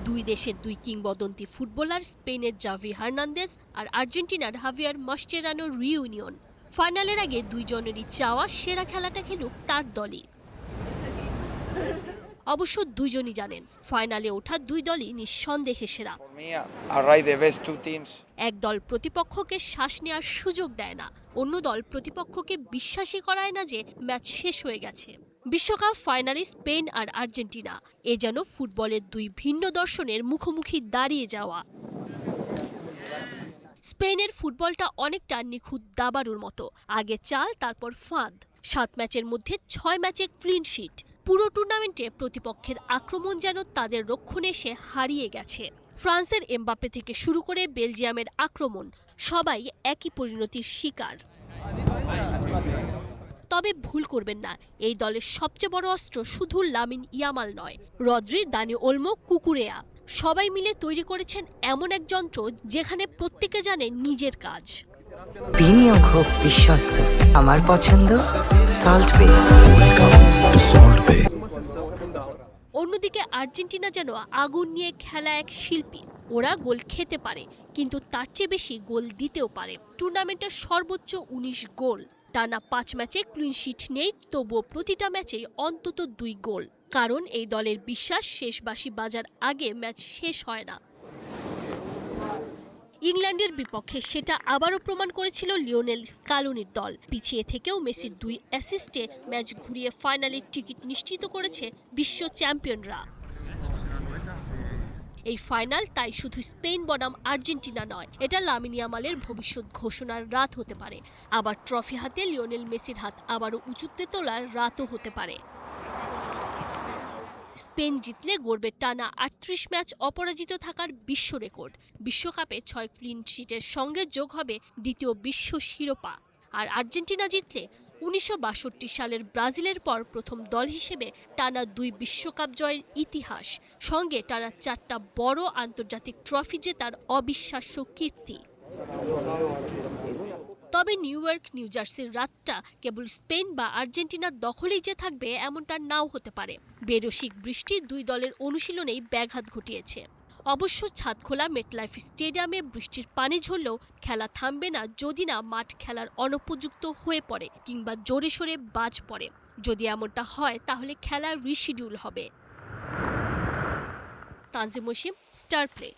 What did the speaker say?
দুই দেশের দুই কিংবদন্তি ফুটবলার স্পেনের জাভি হার্নান্দেজ আর আর্জেন্টিনার হাভিয়ার মাসচেরানোর রিইউনিয়ন। ফাইনালের আগে দুইজনেরই চাওয়া সেরা খেলাটা খেলুক তার দলই। অবশ্য দুইজনই জানেন ফাইনালে ওঠা দুই দলই নিঃসন্দেহে সেরা। এক দল প্রতিপক্ষকে শ্বাস নেওয়ার সুযোগ দেয় না, অন্য দল প্রতিপক্ষকে বিশ্বাসই করায় না যে ম্যাচ শেষ হয়ে গেছে। বিশ্বকাপ ফাইনালে স্পেন আর আর্জেন্টিনা, এ যেন ফুটবলের দুই ভিন্ন দর্শনের মুখোমুখি দাঁড়িয়ে যাওয়া। স্পেনের ফুটবলটা অনেকটা নিখুঁত দাবারুর মতো, আগে চাল তারপর ফাঁদ। 7 ম্যাচের মধ্যে 6 ম্যাচে ক্লিন শিট। পুরো টুর্নামেন্টে প্রতিপক্ষের আক্রমণ যেন তাদের রক্ষণে এসে হারিয়ে গেছে। ফ্রান্সের এমবাপ্পে থেকে শুরু করে বেলজিয়ামের আক্রমণ, সবাই একই পরিণতির শিকার। তবে ভুল করবেন না, এই দলের সবচেয়ে বড় অস্ত্র শুধু লামিন ইয়ামাল নয়, রদ্রি, দানি ওলমো, কুকুরেয়া সবাই মিলে তৈরি করেছেন এমন এক যন্ত্র যেখানে প্রত্যেকে জানে নিজের কাজ। বিনিয়োগ হোক বিশ্বস্ত, আমার পছন্দ সল্ট বে। অন্যদিকে আর্জেন্টিনা যেন আগুন নিয়ে খেলা এক শিল্পী। ওরা গোল খেতে পারে, কিন্তু তার চেয়ে বেশি গোল দিতেও পারে। টুর্নামেন্টের সর্বোচ্চ 19 গোল, টানা 5 ম্যাচে ক্লিন শিট নেই, তবুও প্রতিটা ম্যাচেই অন্তত 2 গোল। কারণ এই দলের বিশ্বাস শেষ বাঁশি বাজার আগে ম্যাচ শেষ হয় না। ইংল্যান্ডের বিপক্ষে সেটা আবারও প্রমাণ করেছিল লিওনেল স্কালোনির দল। পিছিয়ে থেকেও মেসির 2 অ্যাসিস্টে ম্যাচ ঘুরিয়ে ফাইনালের টিকিট নিশ্চিত করেছে বিশ্ব চ্যাম্পিয়নরা। এই ফাইনাল তাই শুধু স্পেন বনাম আর্জেন্টিনা নয়, এটা লামিন ইয়ামালের ভবিষ্যৎ ঘোষণার রাত হতে পারে। আবার ট্রফি হাতে লিওনেল মেসির হাত আবারও উঁচুতে তোলার রাতও হতে পারে। স্পেন জিতলে গড়বে টানা 38 ম্যাচ অপরাজিত থাকার বিশ্ব রেকর্ড। বিশ্বকাপে 6 ক্লিন শিটের সঙ্গে যোগ হবে দ্বিতীয় বিশ্ব শিরোপা। আর আর্জেন্টিনা জিতলে 1962 সালের ব্রাজিলের পর প্রথম দল হিসেবে টানা 2 বিশ্বকাপ জয়ের ইতিহাস, সঙ্গে টানা 4টা বড় আন্তর্জাতিক ট্রফি জেতার অবিশ্বাস্য কীর্তি। তবে নিউ ইয়র্ক, নিউ জার্সির রাতটা কেবল স্পেন বা আর্জেন্টিনার দখলেই যে থাকবে এমনটা নাও হতে পারে। বেরসিক বৃষ্টি দুই দলের অনুশীলনেই ব্যাঘাত ঘটিয়েছে। অবশ্য ছাদখোলা মেটলাইফ স্টেডিয়ামে বৃষ্টির পানি ঝরলেও খেলা থামবে না যদি না মাঠ খেলার অনুপযুক্ত হয়ে পড়ে কিংবা জোরে সোরে বাজ পড়ে। যদি এমনটা হয় তাহলে খেলা রিশিডিউল হবে। তানজিম ওসিম, স্টার প্লে।